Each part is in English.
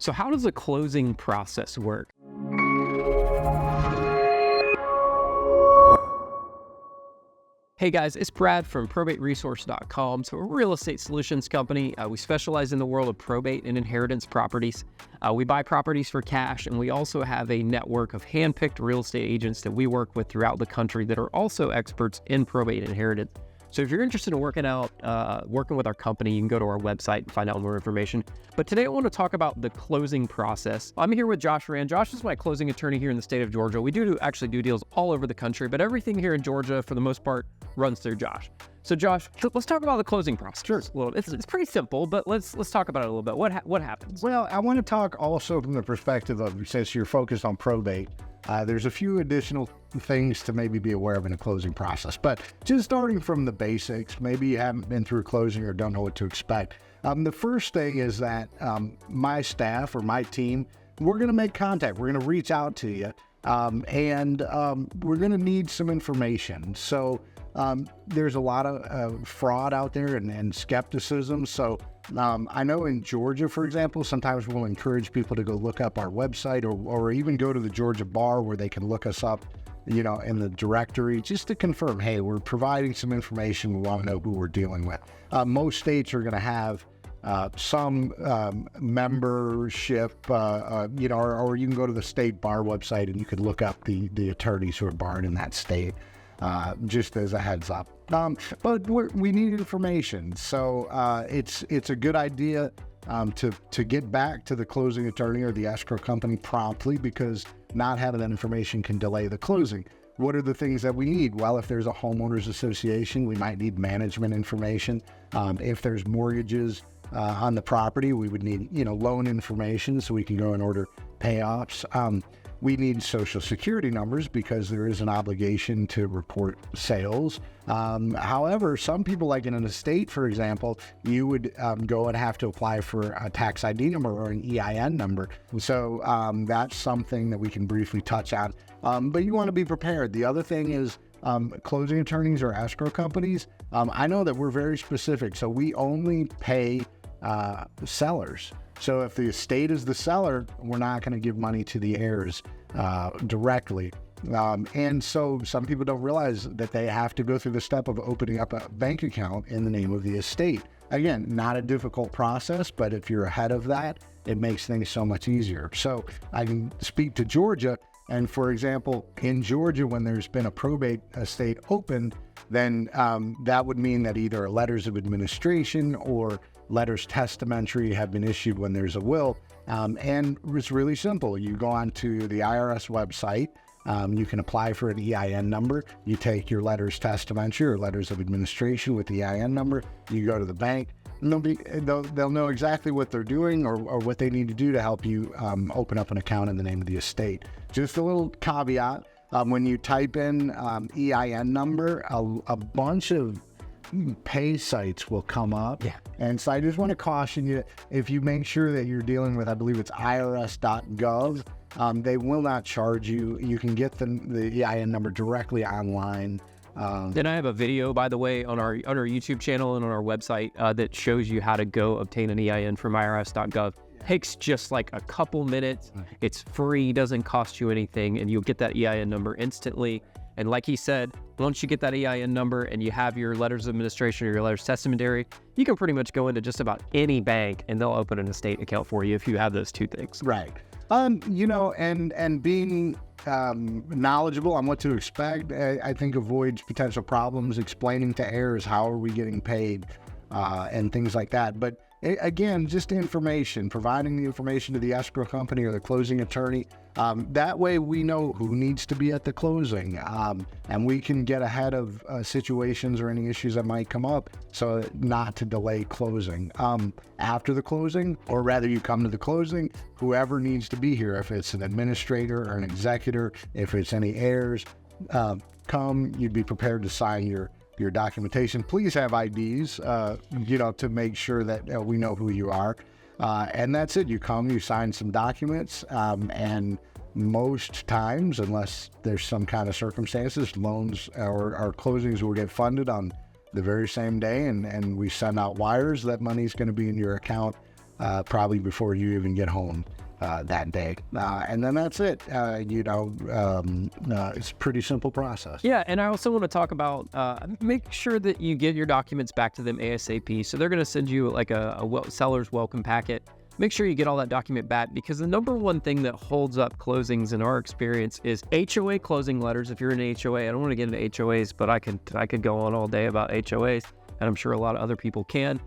So how does the closing process work? Hey guys, it's Brad from probateresource.com. So we're a real estate solutions company. We specialize in the world of probate and inheritance properties. We buy properties for cash, and we also have a network of hand-picked real estate agents that we work with throughout the country that are also experts in probate and inheritance. So if you're interested in working with our company, you can go to our website and find out more information. But today I want to talk about the closing process. I'm here with Josh Rand. Josh is my closing attorney here in the state of Georgia. We actually do deals all over the country, but everything here in Georgia, for the most part, runs through Josh. So Josh, let's talk about the closing process. Sure. A little. It's pretty simple, but let's talk about it a little bit. What happens? Well, I want to talk also from the perspective of, since you're focused on probate, there's a few additional things to maybe be aware of in a closing process. But just starting from the basics, maybe you haven't been through closing or don't know what to expect. The first thing is that my staff or my team, we're going to make contact. We're going to reach out to you, and we're going to need some information. So there's a lot of fraud out there and skepticism. So I know in Georgia, for example, sometimes we'll encourage people to go look up our website or even go to the Georgia bar where they can look us up, in the directory, just to confirm, hey, we're providing some information. We want to know who we're dealing with. Most states are going to have some membership, or you can go to the state bar website and you could look up the attorneys who are barred in that state. Just as a heads up. But we need information. So it's a good idea to get back to the closing attorney or the escrow company promptly, because not having that information can delay the closing. What are the things that we need? Well, if there's a homeowners association, we might need management information. If there's mortgages on the property, we would need, loan information so we can go and order payoffs. We need social security numbers because there is an obligation to report sales. However, some people, like in an estate, for example, you would go and have to apply for a tax ID number or an EIN number. So that's something that we can briefly touch on. But you want to be prepared. The other thing is closing attorneys or escrow companies. I know that we're very specific. So we only pay sellers. So if the estate is the seller, we're not going to give money to the heirs directly. And so some people don't realize that they have to go through the step of opening up a bank account in the name of the estate. Again, not a difficult process, but if you're ahead of that, it makes things so much easier. So I can speak to Georgia. And for example, in Georgia, when there's been a probate estate opened, then that would mean that either letters of administration or letters testamentary have been issued when there's a will. And it's really simple. You go onto the IRS website. You can apply for an EIN number. You take your letters testamentary or letters of administration with the EIN number. You go to the bank. And they'll know exactly what they're doing or what they need to do to help you open up an account in the name of the estate. Just a little caveat. When you type in EIN number, a bunch of pay sites will come up. Yeah. And so I just want to caution you, if you make sure that you're dealing with, I believe it's irs.gov, they will not charge you. You can get the EIN number directly online. Then I have a video, by the way, on our YouTube channel and on our website that shows you how to go obtain an EIN from irs.gov. Takes just like a couple minutes. It's free, doesn't cost you anything, and you'll get that EIN number instantly. And like he said, once you get that EIN number and you have your letters of administration or your letters testamentary, you can pretty much go into just about any bank and they'll open an estate account for you if you have those two things. Right. And being knowledgeable on what to expect, I think avoids potential problems, explaining to heirs how are we getting paid and things like that. But again, just information, providing the information to the escrow company or the closing attorney. That way we know who needs to be at the closing, and we can get ahead of situations or any issues that might come up so not to delay closing. After the closing, or rather you come to the closing, whoever needs to be here, if it's an administrator or an executor, if it's any heirs, you'd be prepared to sign your documentation. Please have IDs, to make sure that we know who you are. And that's it. You come, you sign some documents, and most times, unless there's some kind of circumstances, loans or closings will get funded on the very same day, and we send out wires that money's going to be in your account probably before you even get home that day. And then that's it. It's a pretty simple process. Yeah, and I also want to talk about make sure that you get your documents back to them ASAP. So they're going to send you like a seller's welcome packet. Make sure you get all that document back, because the number one thing that holds up closings in our experience is HOA closing letters. If you're in an HOA, I don't want to get into HOAs, but I could go on all day about HOAs, and I'm sure a lot of other people can.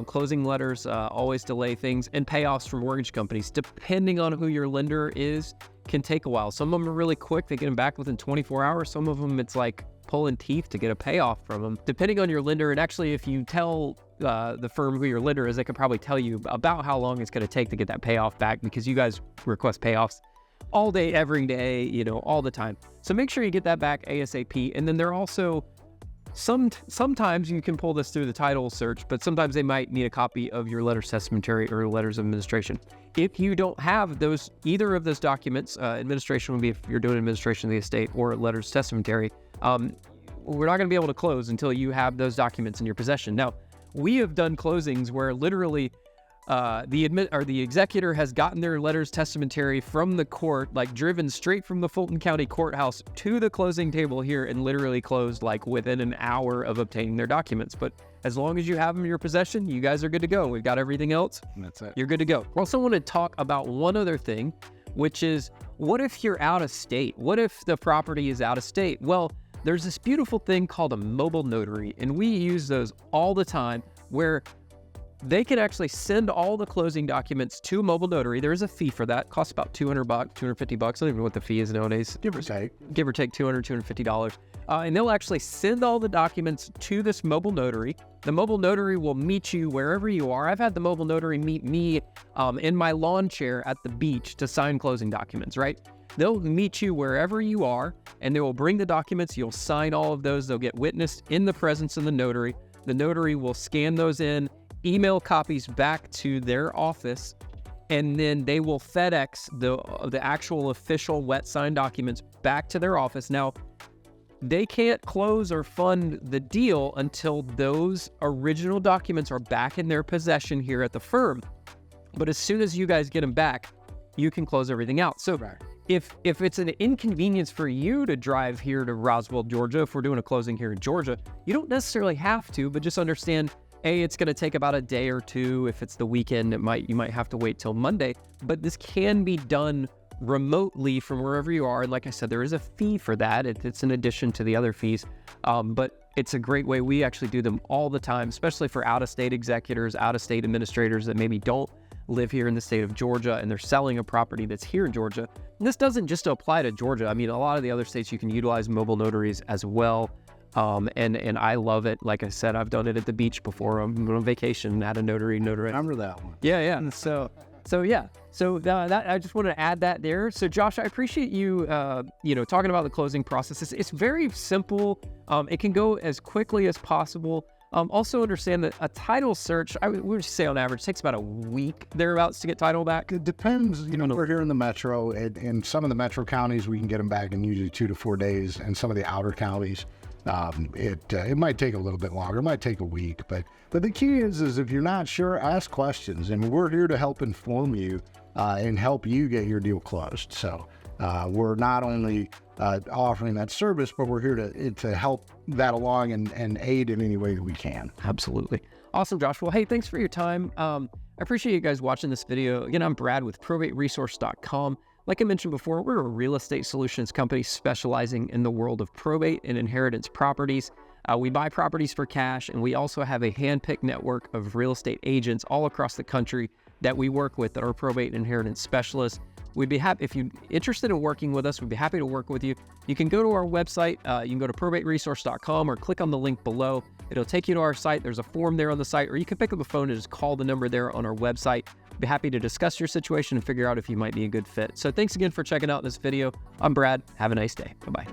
Closing letters always delay things, and payoffs from mortgage companies, depending on who your lender is, can take a while. Some of them are really quick. They get them back within 24 hours. Some of them, it's like pulling teeth to get a payoff from them, depending on your lender. And actually, if you tell the firm who your lender is, they could probably tell you about how long it's going to take to get that payoff back, because you guys request payoffs all day, every day, all the time. So make sure you get that back ASAP. And then they're also sometimes you can pull this through the title search, but sometimes they might need a copy of your letters testamentary or letters of administration. If you don't have either of those documents, administration would be if you're doing administration of the estate, or letters testamentary, we're not going to be able to close until you have those documents in your possession. Now, we have done closings where literally the executor has gotten their letters testamentary from the court, like driven straight from the Fulton County Courthouse to the closing table here, and literally closed like within an hour of obtaining their documents. But as long as you have them in your possession, you guys are good to go. We've got everything else. That's it. You're good to go. We also want to talk about one other thing, which is, what if you're out of state? What if the property is out of state? Well, there's this beautiful thing called a mobile notary, and we use those all the time, where they can actually send all the closing documents to a mobile notary. There is a fee for that. It costs about $200, $250. I don't even know what the fee is nowadays. Give or take $200, $250. And they'll actually send all the documents to this mobile notary. The mobile notary will meet you wherever you are. I've had the mobile notary meet me in my lawn chair at the beach to sign closing documents, right? They'll meet you wherever you are, and they will bring the documents. You'll sign all of those. They'll get witnessed in the presence of the notary. The notary will scan those in, email copies back to their office, and then they will FedEx the actual official wet signed documents back to their office. Now, they can't close or fund the deal until those original documents are back in their possession here at the firm. But as soon as you guys get them back, you can close everything out. So if it's an inconvenience for you to drive here to Roswell, Georgia, if we're doing a closing here in Georgia, you don't necessarily have to, but just understand, it's going to take about a day or two. If it's the weekend, you might have to wait till Monday, but this can be done remotely from wherever you are. And like I said, there is a fee for that. It's in addition to the other fees, but it's a great way. We actually do them all the time, especially for out-of-state executors, out-of-state administrators that maybe don't live here in the state of Georgia and they're selling a property that's here in Georgia. And this doesn't just apply to Georgia. I mean, a lot of the other states you can utilize mobile notaries as well. And I love it. Like I said, I've done it at the beach before. I'm on vacation, had a notary. Remember that one? Yeah. So that I just wanted to add that there. So Josh, I appreciate you, talking about the closing process. It's very simple. It can go as quickly as possible. Also understand that a title search, we would say on average, takes about a week thereabouts to get title back. It depends. We're here in the metro. In some of the metro counties, we can get them back in usually 2 to 4 days. And some of the outer counties, it might take a little bit longer. It might take a week. But the key is if you're not sure, ask questions. And we're here to help inform you and help you get your deal closed. So we're not only offering that service, but we're here to help that along and aid in any way that we can. Absolutely. Awesome, Josh. Well, hey, thanks for your time. I appreciate you guys watching this video. Again, I'm Brad with probateresource.com. Like I mentioned before, we're a real estate solutions company specializing in the world of probate and inheritance properties. We buy properties for cash, and we also have a hand-picked network of real estate agents all across the country that we work with that are probate and inheritance specialists. We'd be happy, if you're interested in working with us, we'd be happy to work with you. You can go to our website. You can go to probateresource.com or click on the link below. It'll take you to our site. There's a form there on the site, or you can pick up the phone and just call the number there on our website. Be happy to discuss your situation and figure out if you might be a good fit. So thanks again for checking out this video. I'm Brad. Have a nice day. Bye-bye.